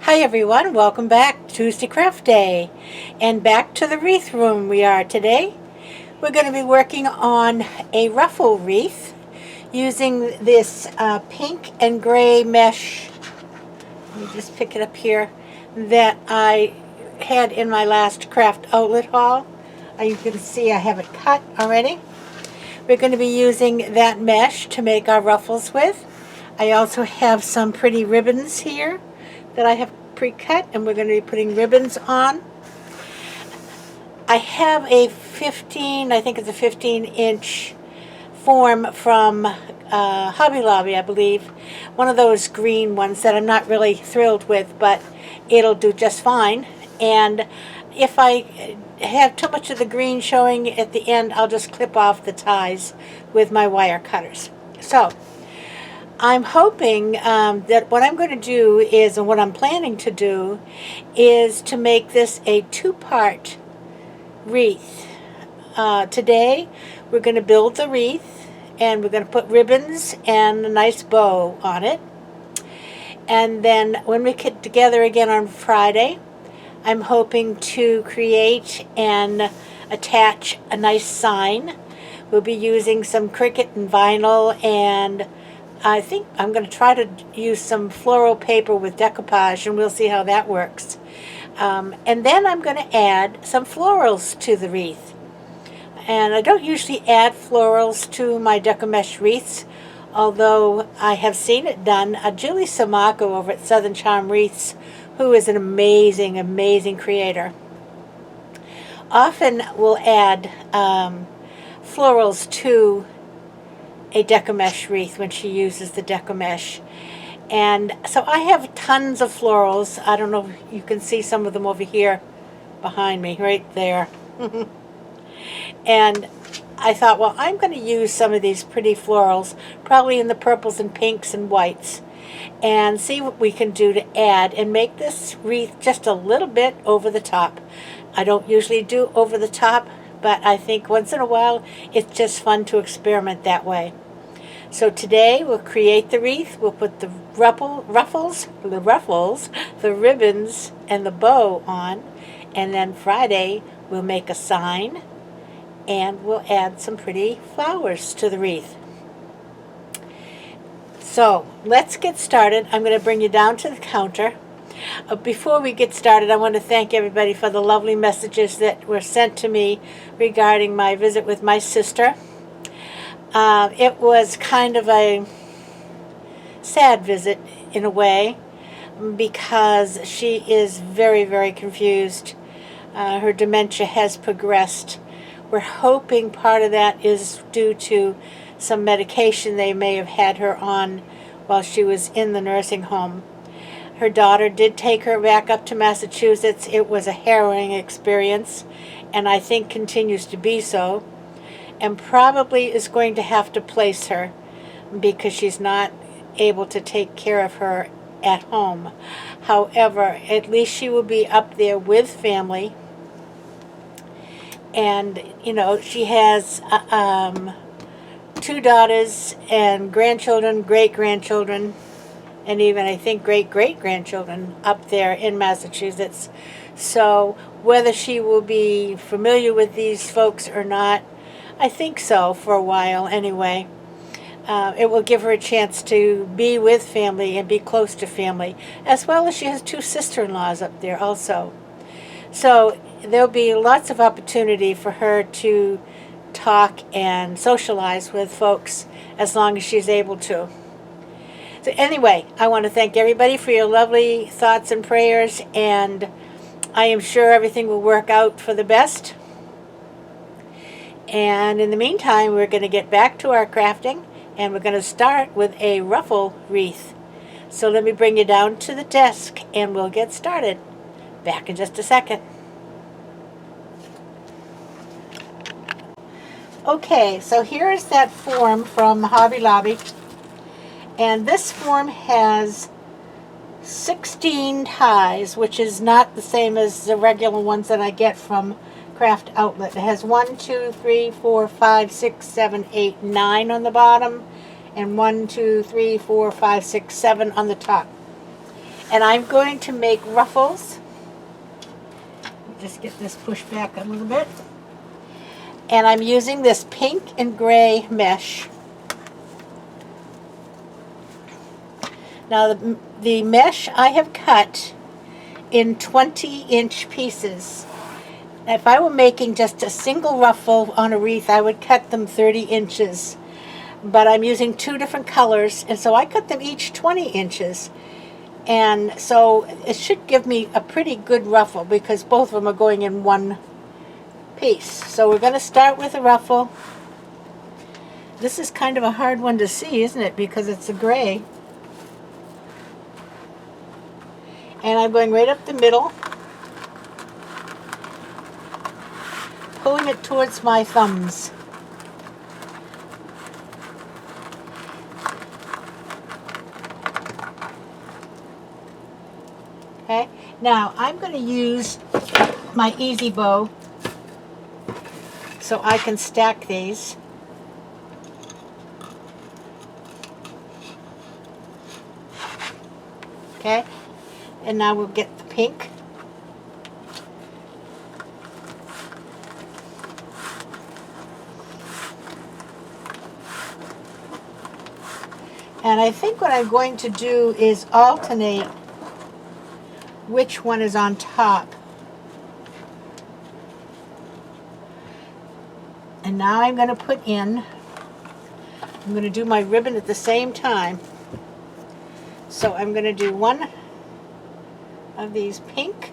Hi everyone, welcome back. Tuesday Craft Day. And back to the wreath room we are today. We're going to be working on a ruffle wreath using this pink and gray mesh. Let me just pick it up here, that I had in my last craft outlet haul. You can see I have it cut already. We're going to be using that mesh to make our ruffles with. I also have some pretty ribbons here that I have pre-cut, and we're going to be putting ribbons on. I have a 15-inch form from Hobby Lobby, I believe. One of those green ones that I'm not really thrilled with, but it'll do just fine. And if I have too much of the green showing at the end, I'll just clip off the ties with my wire cutters. So I'm hoping that what I'm going to do is, and what I'm planning to do, is to make this a two-part wreath. Today we're going to build the wreath, and we're going to put ribbons and a nice bow on it. And then when we get together again on Friday, I'm hoping to create and attach a nice sign. We'll be using some Cricut and vinyl, and I think I'm going to try to use some floral paper with decoupage, and we'll see how that works. And then I'm going to add some florals to the wreath. And I don't usually add florals to my Decomesh wreaths, although I have seen it done. Julie Samako over at Southern Charm Wreaths, who is an amazing, amazing creator, often will add florals to a Decomesh wreath when she uses the Decomesh. And so I have tons of florals. I don't know if you can see some of them over here behind me, right there. And I thought, well, I'm going to use some of these pretty florals, probably in the purples and pinks and whites, and see what we can do to add and make this wreath just a little bit over the top. I don't usually do over the top, but I think once in a while it's just fun to experiment that way. So today we'll create the wreath. We'll put the ruffles, the ribbons, and the bow on. And then Friday we'll make a sign, and we'll add some pretty flowers to the wreath. So let's get started. I'm going to bring you down to the counter. Before we get started, I want to thank everybody for the lovely messages that were sent to me regarding my visit with my sister. It was kind of a sad visit in a way, because she is very, very confused. Her dementia has progressed. We're hoping part of that is due to some medication they may have had her on while she was in the nursing home. Her daughter did take her back up to Massachusetts. It was a harrowing experience, and I think continues to be so, and probably is going to have to place her because she's not able to take care of her at home. However, at least she will be up there with family, and you know, she has two daughters and grandchildren, great-grandchildren, and even, I think, great-great-grandchildren up there in Massachusetts. So whether she will be familiar with these folks or not, I think so, for a while anyway. It will give her a chance to be with family and be close to family, as well as she has two sister-in-laws up there also. So there'll be lots of opportunity for her to talk and socialize with folks as long as she's able to. So anyway, I want to thank everybody for your lovely thoughts and prayers, and I am sure everything will work out for the best. And in the meantime, we're going to get back to our crafting, and we're going to start with a ruffle wreath. So let me bring you down to the desk, and we'll get started. Back in just a second. Okay, so here is that form from Hobby Lobby. And this form has 16 ties, which is not the same as the regular ones that I get from Craft Outlet. It has 1, 2, 3, 4, 5, 6, 7, 8, 9 on the bottom, and 1, 2, 3, 4, 5, 6, 7 on the top. And I'm going to make ruffles. Just get this pushed back a little bit. And I'm using this pink and gray mesh. Now the mesh I have cut in 20-inch pieces. If I were making just a single ruffle on a wreath, I would cut them 30 inches. But I'm using two different colors, and so I cut them each 20 inches. And so it should give me a pretty good ruffle because both of them are going in one piece. So we're going to start with a ruffle. This is kind of a hard one to see, isn't it? Because it's a gray. And I'm going right up the middle, pulling it towards my thumbs. Okay, now I'm going to use my easy bow so I can stack these. Okay, and now we'll get the pink. And I think what I'm going to do is alternate which one is on top. And now I'm going to put in, I'm going to do my ribbon at the same time. So I'm going to do one of these pink.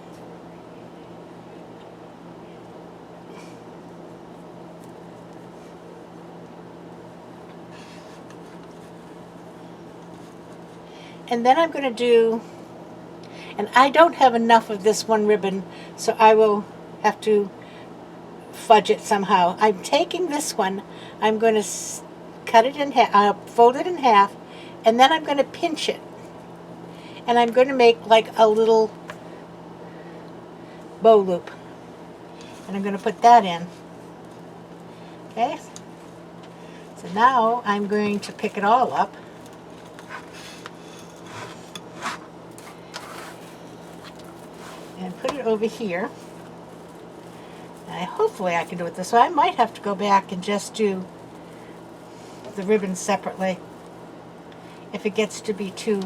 And then I'm going to do, and I don't have enough of this one ribbon, so I will have to fudge it somehow. I'm taking this one, I'm going to cut it in half, fold it in half, and then I'm going to pinch it. And I'm going to make like a little bow loop. And I'm going to put that in. Okay? So now I'm going to pick it all up. And put it over here. And hopefully I can do it this way. I might have to go back and just do the ribbons separately if it gets to be too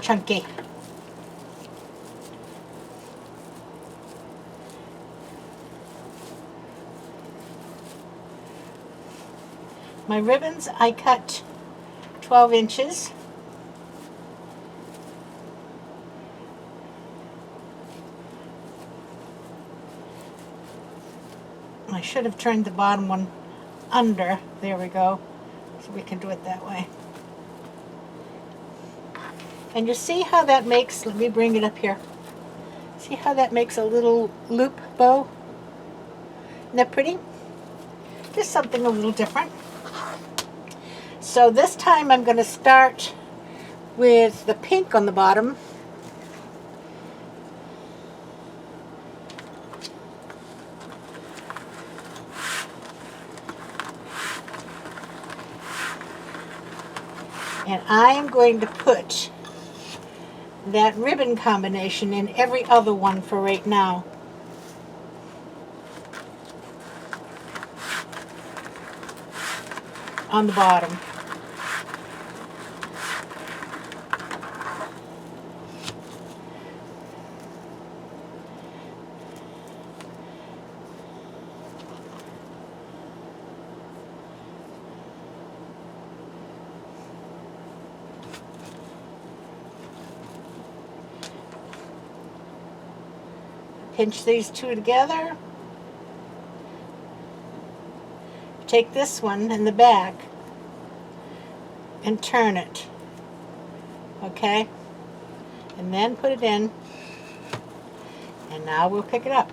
chunky. My ribbons I cut 12 inches. I should have turned the bottom one under. There we go. So we can do it that way. And you see how that makes, let me bring it up here. See how that makes a little loop bow? Isn't that pretty? Just something a little different. So this time I'm going to start with the pink on the bottom. And I am going to put that ribbon combination in every other one for right now. On the bottom. Pinch these two together. Take this one in the back and turn it. Okay? And then put it in. And now we'll pick it up.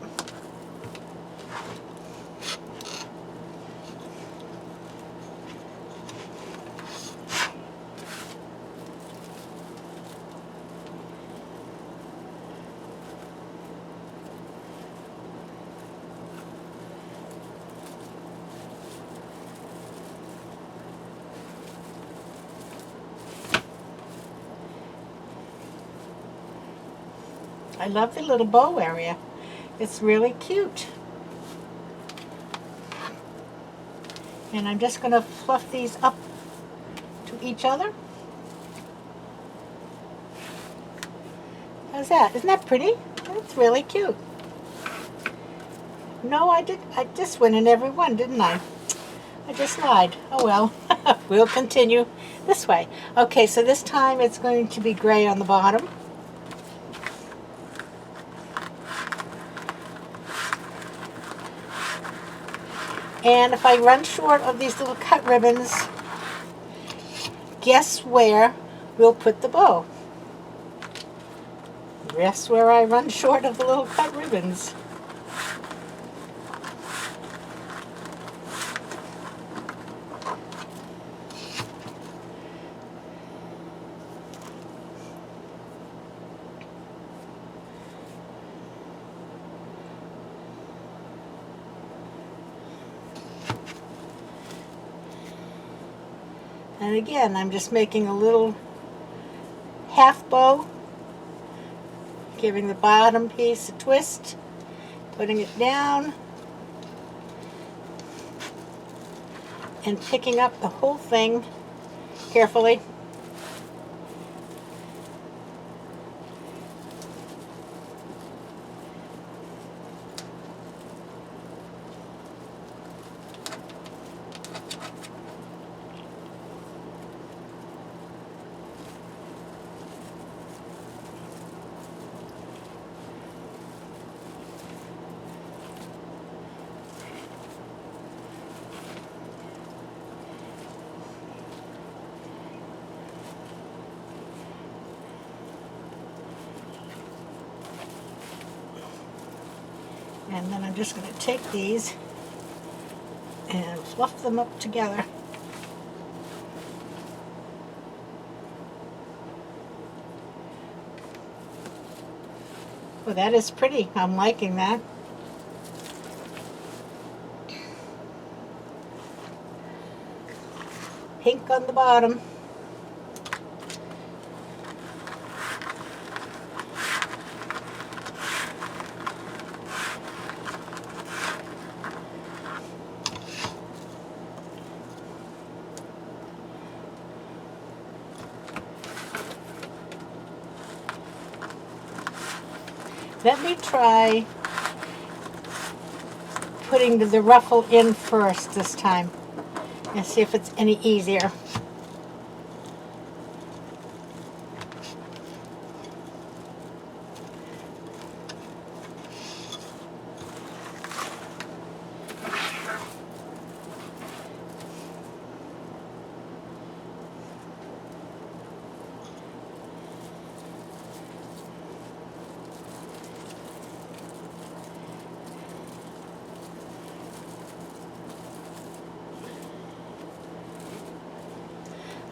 I love the little bow area. It's really cute. And I'm just going to fluff these up to each other. How's that? Isn't that pretty? That's really cute. No, I just went in every one, didn't I? I just lied. Oh well. We'll continue this way. Okay, so this time it's going to be gray on the bottom. And if I run short of these little cut ribbons, guess where we'll put the bow? Guess where I run short of the little cut ribbons? And again, I'm just making a little half bow, giving the bottom piece a twist, putting it down, and picking up the whole thing carefully. And then I'm just going to take these and fluff them up together. Well, that is pretty. I'm liking that. Pink on the bottom. Let me try putting the ruffle in first this time and see if it's any easier.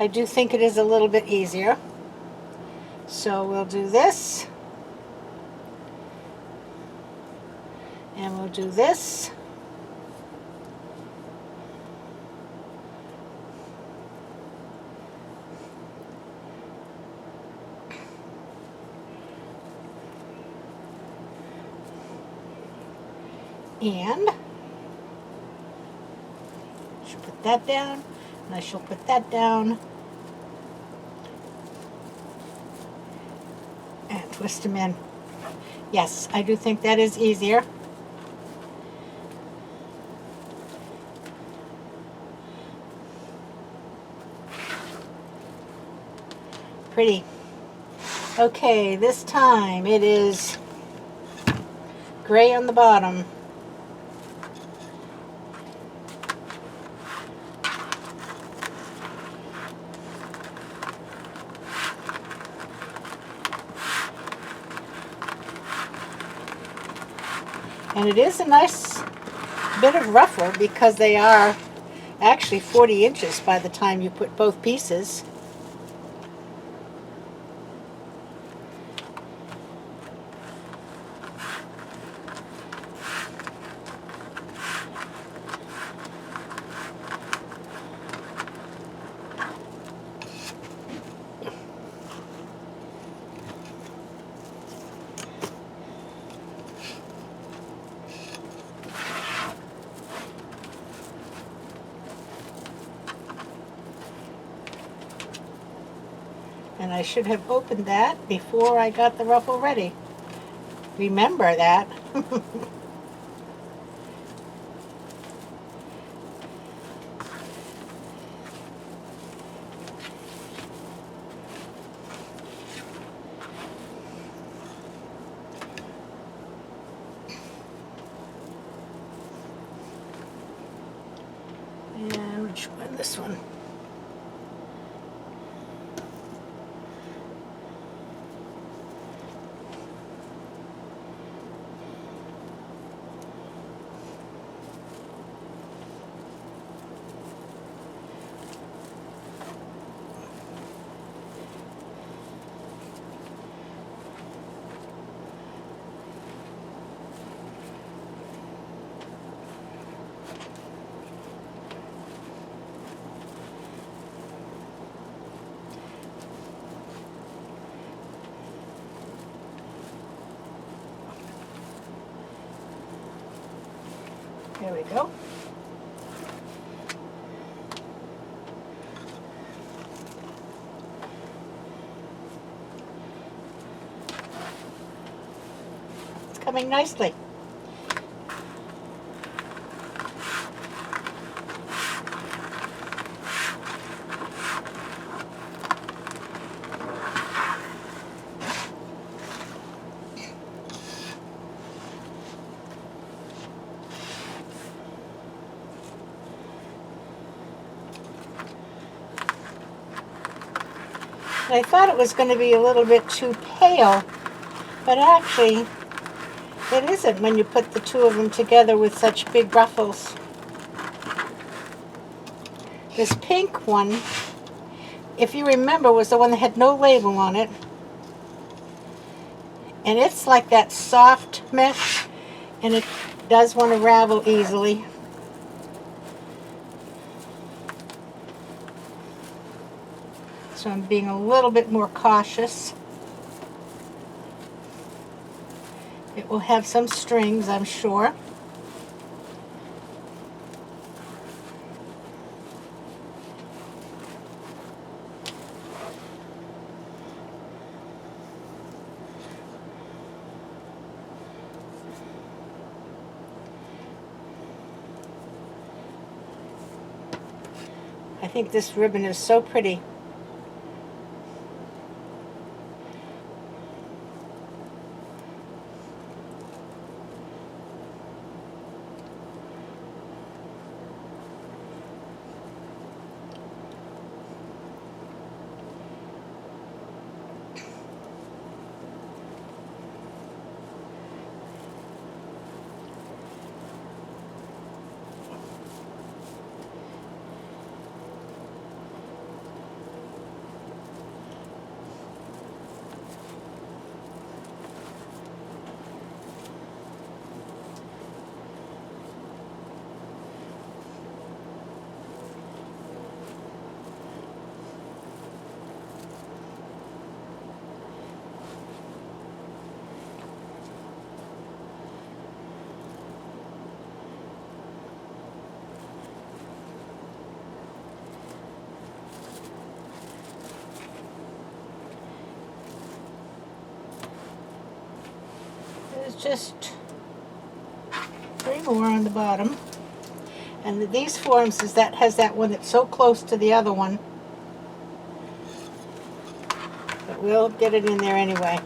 I do think it is a little bit easier. So we'll do this. And we'll do this. And she'll put that down, and I shall put that down. And twist them in. Yes, I do think that is easier. Pretty. Okay, this time it is gray on the bottom. And it is a nice bit of ruffle because they are actually 40 inches by the time you put both pieces. And I should have opened that before I got the ruffle ready. Remember that. And which one? This one. There we go. It's coming nicely. I thought it was going to be a little bit too pale, but actually it isn't when you put the two of them together with such big ruffles. This pink one, if you remember, was the one that had no label on it. And it's like that soft mesh, and it does want to ravel easily. So I'm being a little bit more cautious. It will have some strings, I'm sure. I think this ribbon is so pretty. There's just 3 more on the bottom. And these forms has that one that's so close to the other one. But we'll get it in there anyway.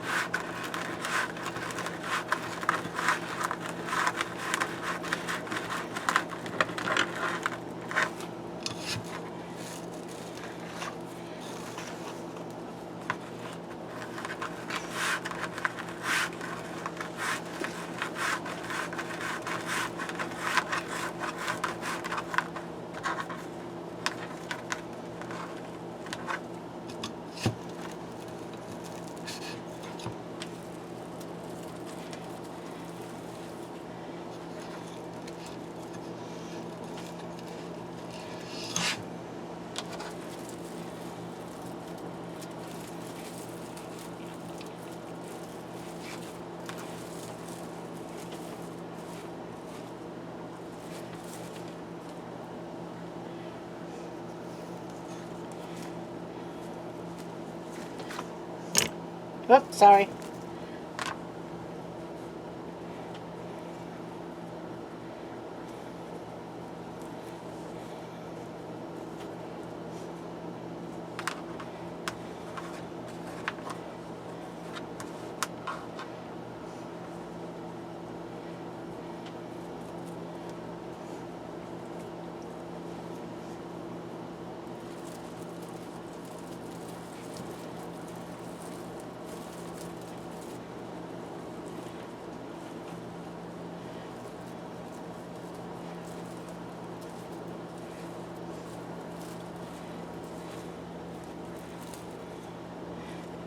Oops, sorry.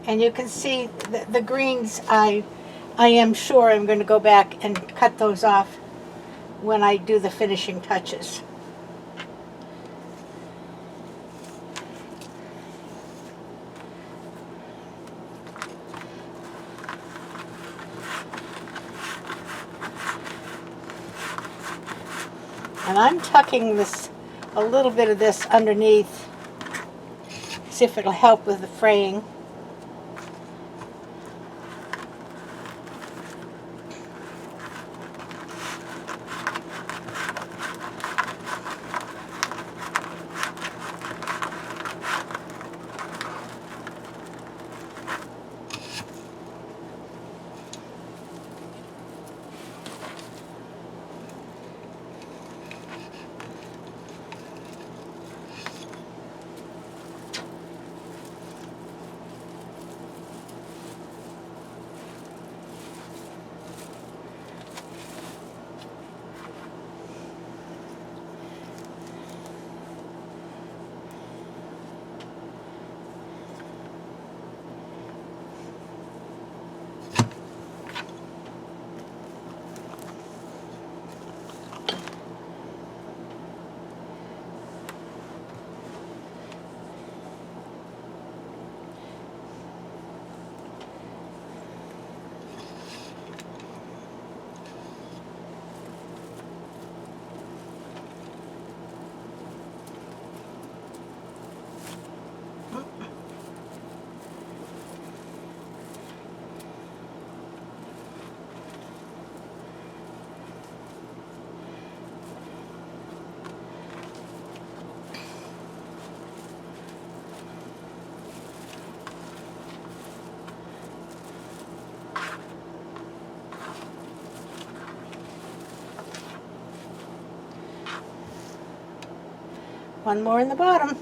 And you can see the greens, I am sure I'm going to go back and cut those off when I do the finishing touches. And I'm tucking this, a little bit of this underneath, see if it'll help with the fraying. One more in the bottom.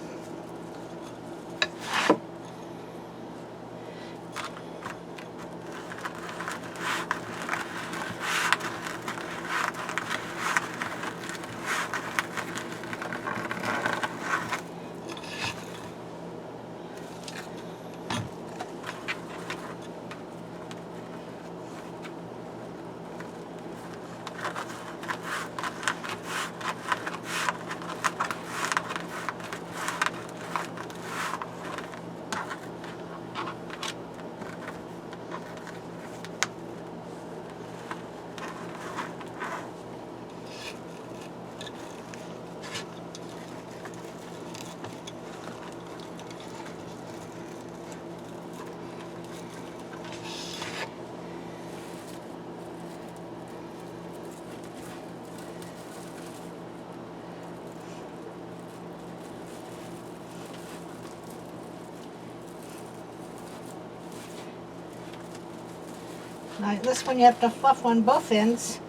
Now this one you have to fluff on both ends.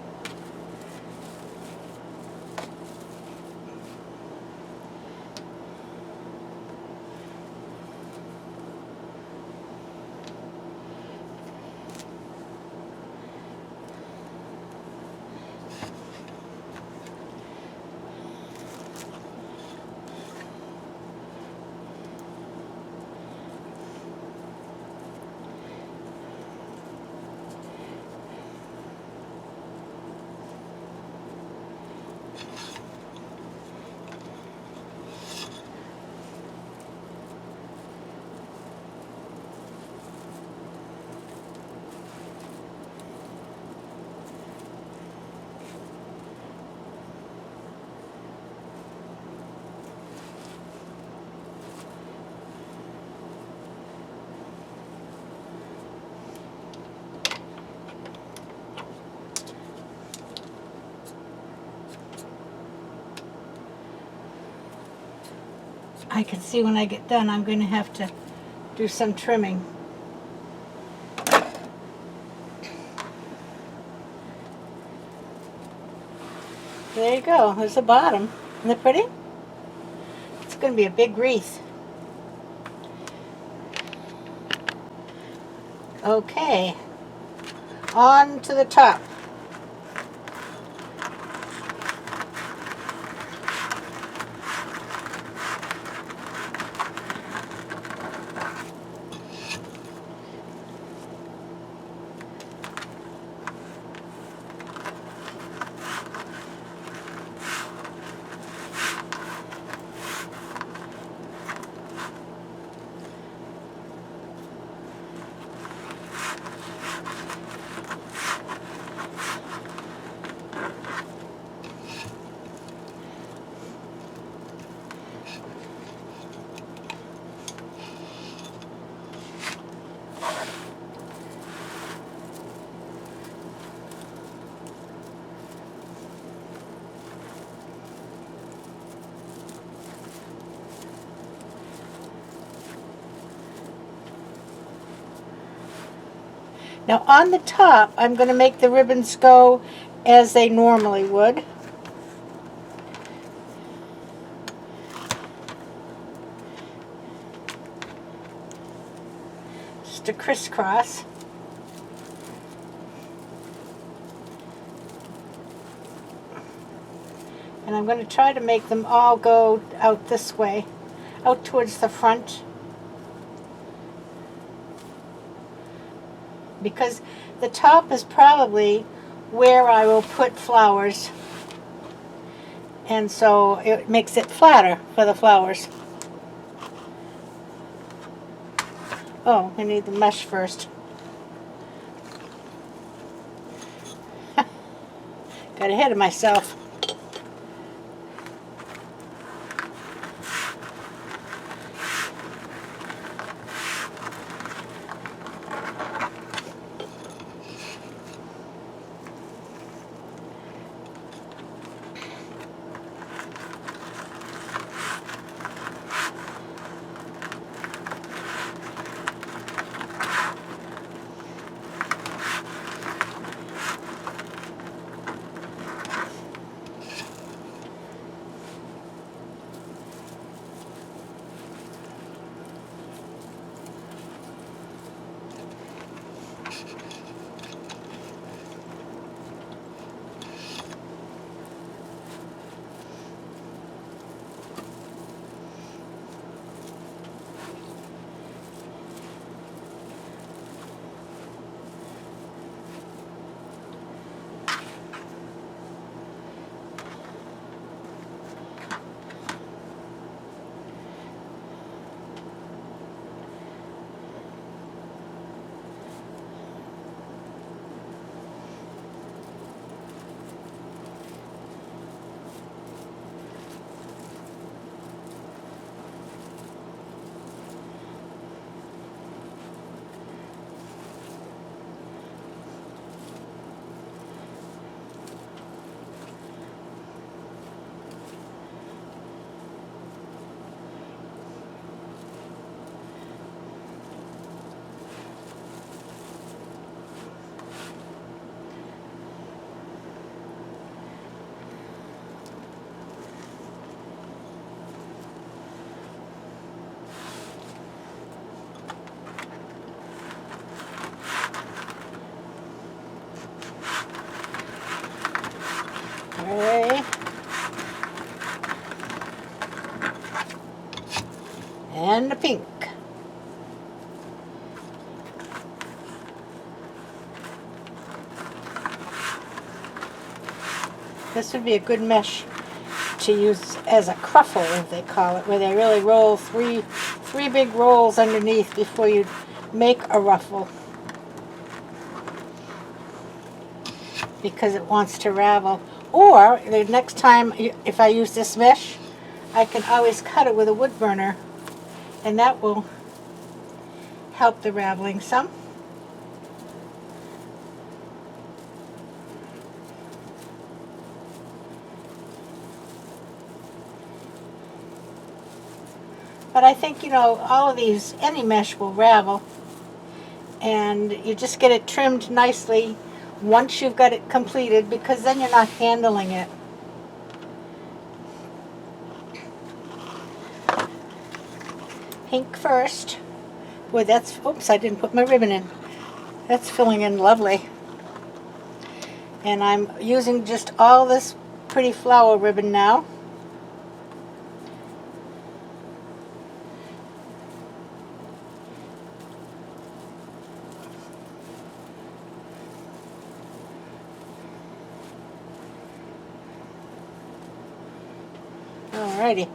I can see when I get done I'm going to have to do some trimming. There you go. There's the bottom. Isn't it pretty? It's going to be a big wreath. Okay. On to the top. Now on the top, I'm going to make the ribbons go as they normally would. Just a crisscross. And I'm going to try to make them all go out this way, out towards the front. Because the top is probably where I will put flowers, and so it makes it flatter for the flowers. Oh, I need the mesh first. Got ahead of myself. Okay. And the pink. This would be a good mesh to use as a cruffle, as they call it, where they really roll three big rolls underneath before you make a ruffle, because it wants to ravel. Or the next time, if I use this mesh, I can always cut it with a wood burner, and that will help the raveling some. But I think, you know, all of these, any mesh will ravel. And you just get it trimmed nicely once you've got it completed, because then you're not handling it. Pink first. Boy, that's, oops, I didn't put my ribbon in. That's filling in lovely. And I'm using just all this pretty flower ribbon now. Alrighty.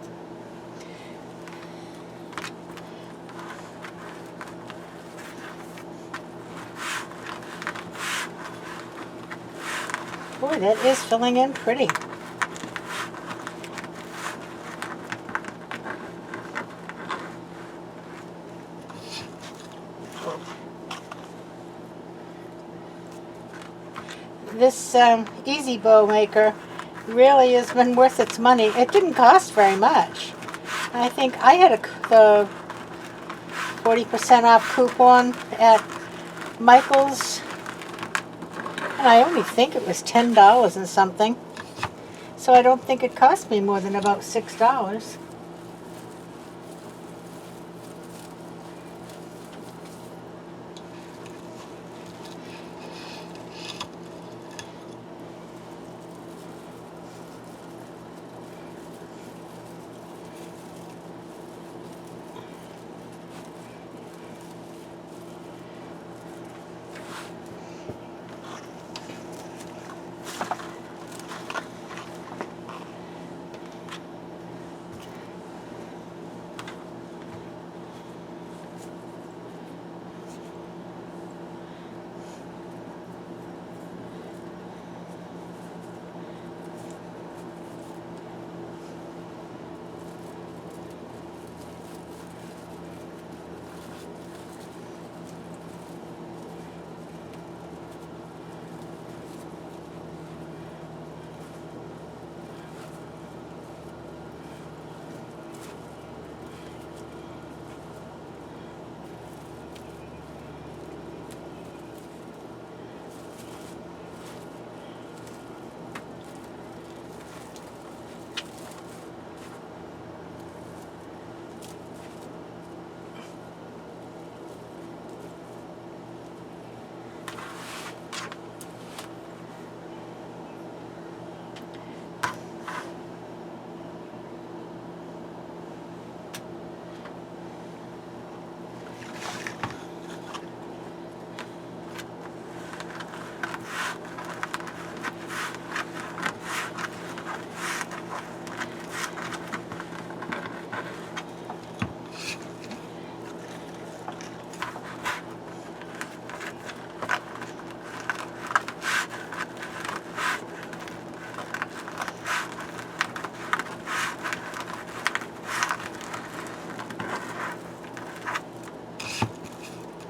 Boy, that is filling in pretty. This Easy Bow Maker really has been worth its money. It didn't cost very much. I think I had the 40% off coupon at Michael's, and I only think it was $10 and something. So I don't think it cost me more than about $6.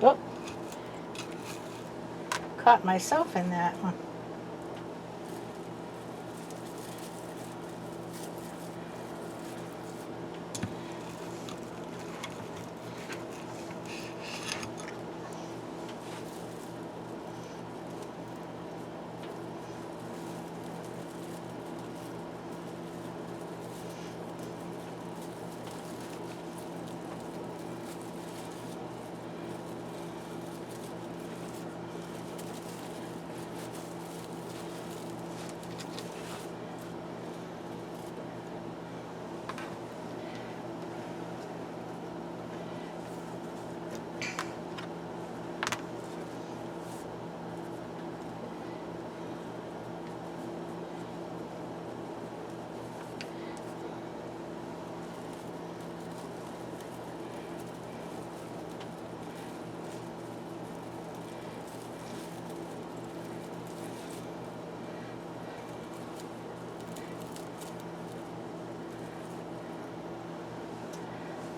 Oh, caught myself in that one.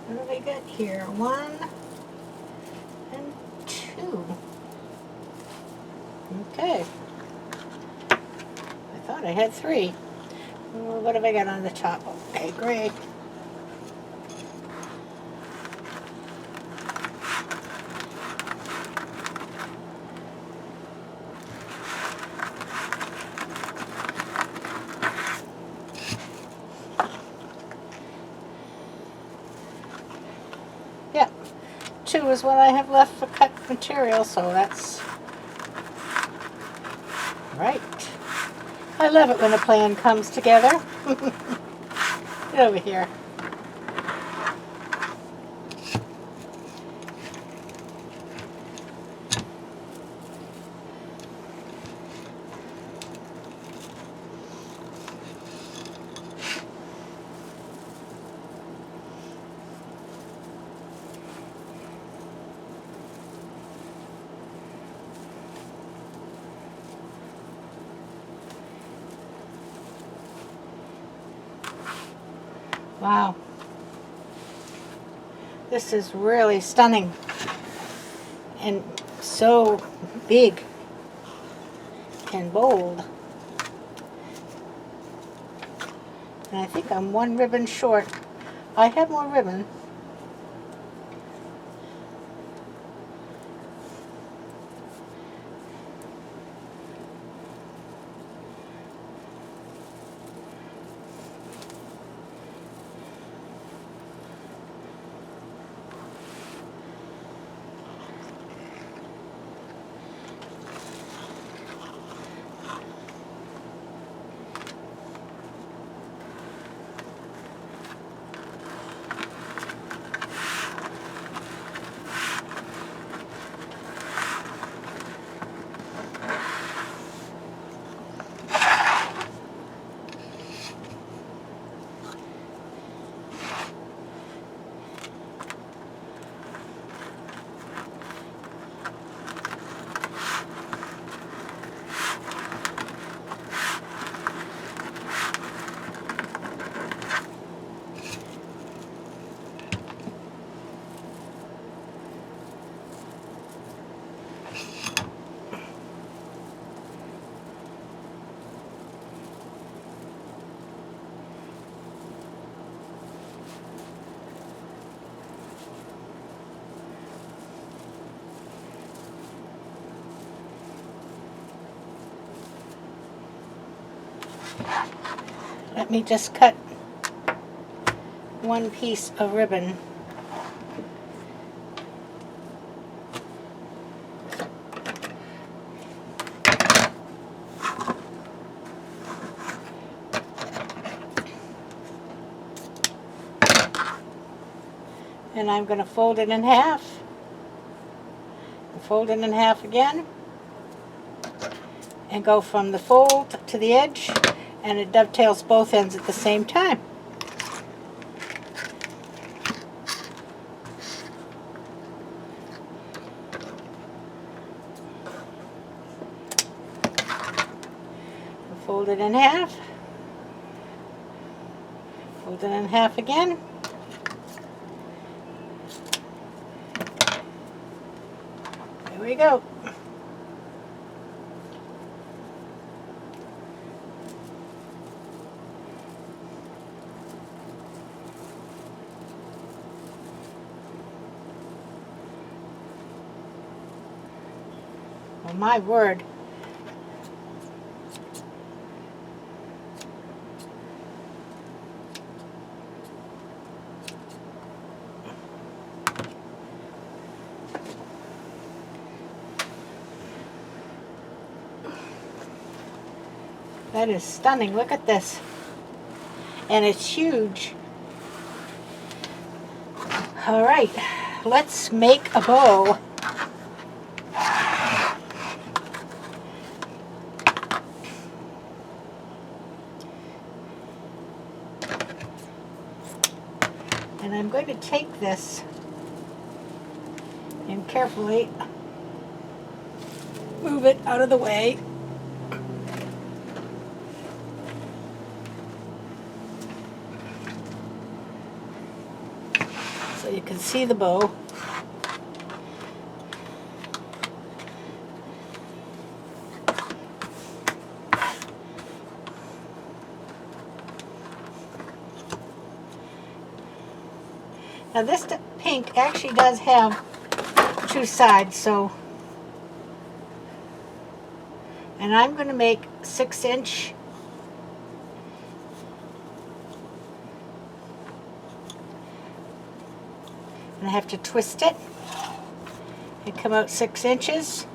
What do we got here? 1 and 2. Okay. I thought I had 3. What have I got on the top? Okay, great. 2 is what I have left for cut material, so that's right. I love it when a plan comes together. Get over here. Wow. This is really stunning and so big and bold. And I think I'm 1 ribbon short. I have more ribbon. Let me just cut 1 piece of ribbon. And I'm going to fold it in half. Fold it in half again. And go from the fold to the edge. And it dovetails both ends at the same time. Fold it in half. Fold it in half again. There we go. Oh, my word. That is stunning. Look at this. And it's huge. All right, let's make a bow. And I'm going to take this and carefully move it out of the way. So you can see the bow. Now this pink actually does have 2 sides, so, and I'm going to make 6-inch and I have to twist it. and come out 6 inches.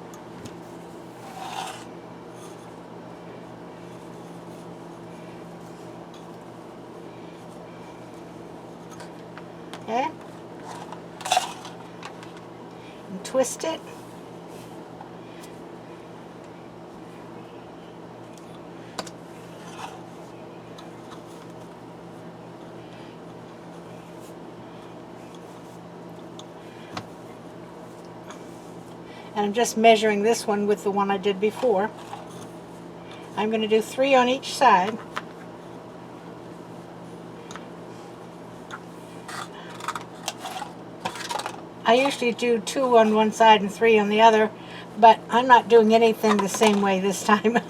Okay. And twist it. And I'm just measuring this one with the one I did before. I'm going to do 3 on each side. I usually do 2 on one side and 3 on the other, but I'm not doing anything the same way this time.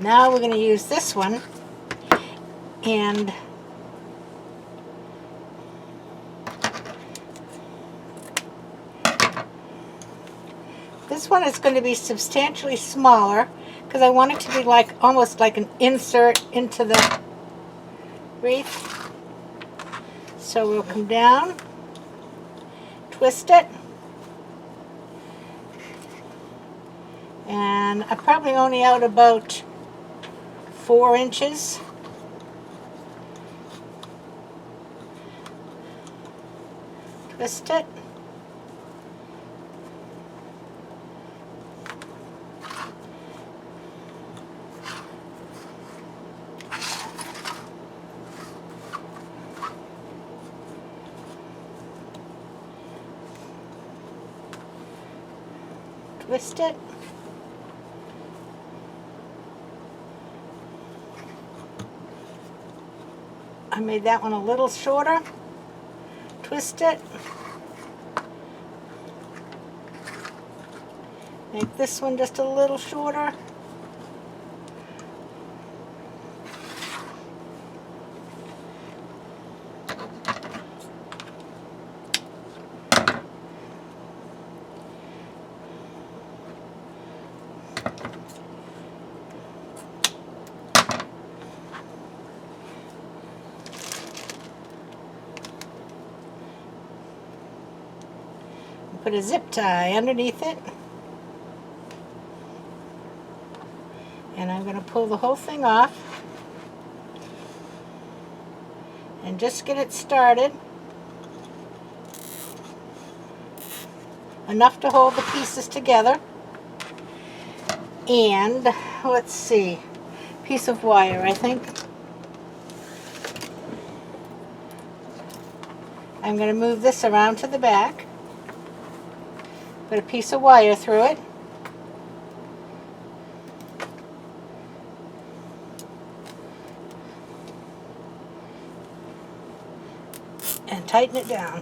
Now we're going to use this one, and this one is going to be substantially smaller because I want it to be like almost like an insert into the wreath. So we'll come down, twist it, and I probably only out about 4 inches. Twist it. Twist it. I made that one a little shorter. Twist it. Make this one just a little shorter. Put a zip tie underneath it. And I'm going to pull the whole thing off and just get it started. Enough to hold the pieces together. And let's see, piece of wire, I think. I'm going to move this around to the back. Put a piece of wire through it. And tighten it down.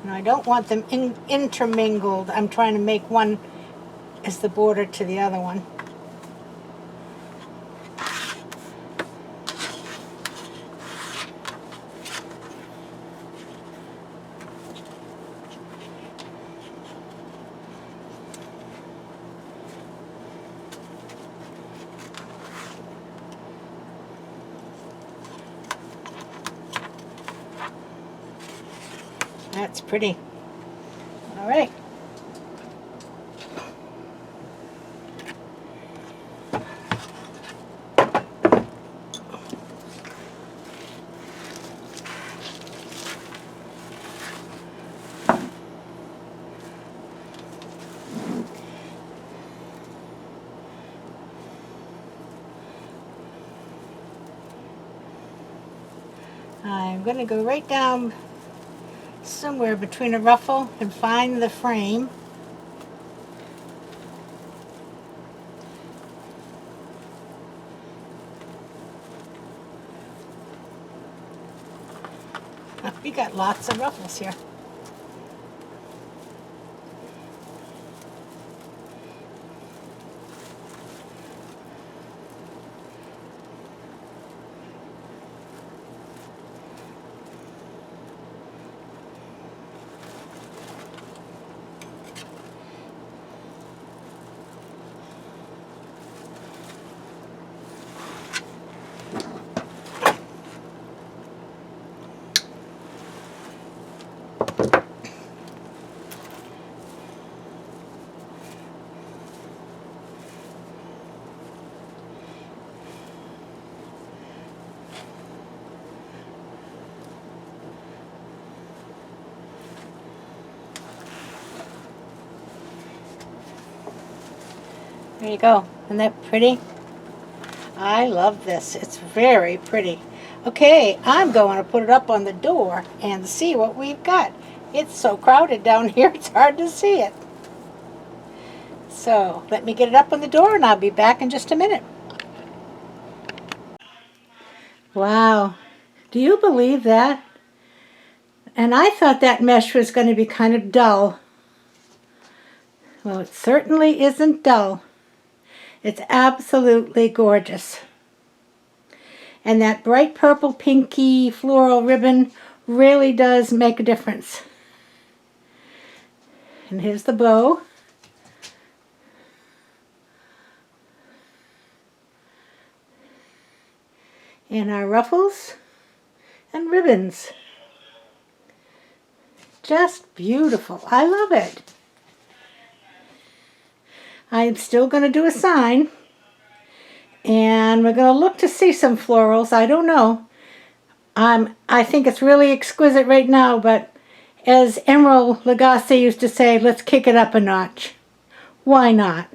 And I don't want them intermingled. I'm trying to make one as the border to the other one. That's pretty. All right. I'm going to go right down somewhere between a ruffle and find the frame. We got lots of ruffles here. There you go. Isn't that pretty? I love this. It's very pretty. Okay, I'm going to put it up on the door and see what we've got. It's so crowded down here, it's hard to see it. So let me get it up on the door and I'll be back in just a minute. Wow, do you believe that? And I thought that mesh was going to be kind of dull. Well, it certainly isn't dull. It's absolutely gorgeous. And that bright purple pinky floral ribbon really does make a difference. And here's the bow. And our ruffles and ribbons. Just beautiful. I love it. I'm still going to do a sign. And we're going to look to see some florals. I don't know. I think it's really exquisite right now, but as Emerald Lagasse used to say, let's kick it up a notch. Why not?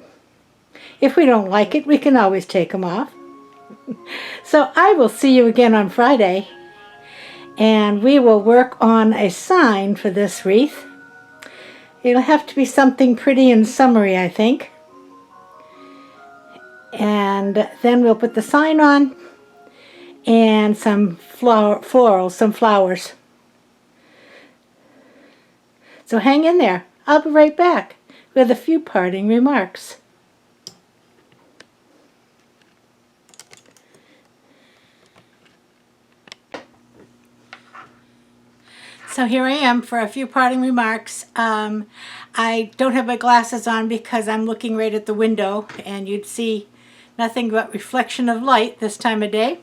If we don't like it, we can always take them off. So I will see you again on Friday, and we will work on a sign for this wreath. It'll have to be something pretty and summery, I think. And then we'll put the sign on and some florals, some flowers. So hang in there. I'll be right back with a few parting remarks. So here I am for a few parting remarks. I don't have my glasses on because I'm looking right at the window and you'd see nothing but reflection of light this time of day.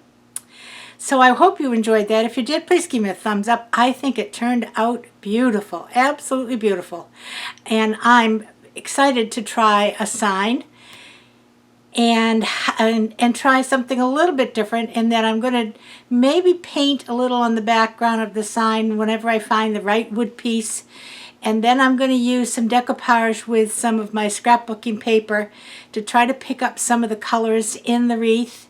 So I hope you enjoyed that. If you did, please give me a thumbs up. I think it turned out beautiful, absolutely beautiful. And I'm excited to try a sign and try something a little bit different, and then I'm going to maybe paint a little on the background of the sign whenever I find the right wood piece. And then I'm going to use some decoupage with some of my scrapbooking paper to try to pick up some of the colors in the wreath.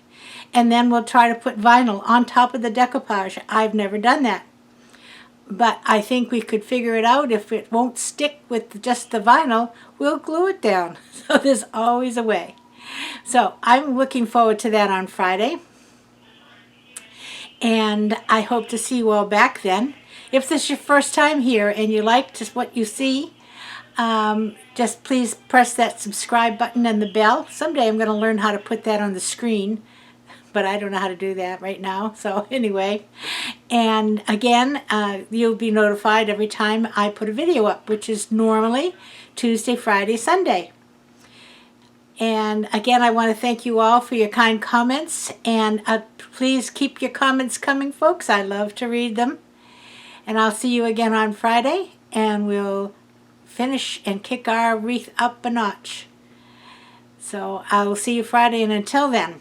And then we'll try to put vinyl on top of the decoupage. I've never done that, but I think we could figure it out. If it won't stick with just the vinyl, we'll glue it down. So there's always a way. So I'm looking forward to that on Friday. And I hope to see you all back then. If this is your first time here and you like just what you see, just please press that subscribe button and the bell. Someday I'm going to learn how to put that on the screen, but I don't know how to do that right now. So anyway, and again, you'll be notified every time I put a video up, which is normally Tuesday, Friday, Sunday. And again, I want to thank you all for your kind comments, and please keep your comments coming, folks. I love to read them. And I'll see you again on Friday, and we'll finish and kick our wreath up a notch. So I will see you Friday, and until then,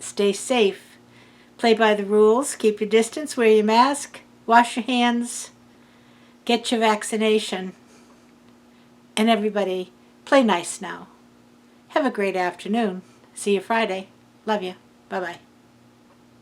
stay safe, play by the rules, keep your distance, wear your mask, wash your hands, get your vaccination, and everybody, play nice now. Have a great afternoon. See you Friday. Love you. Bye-bye.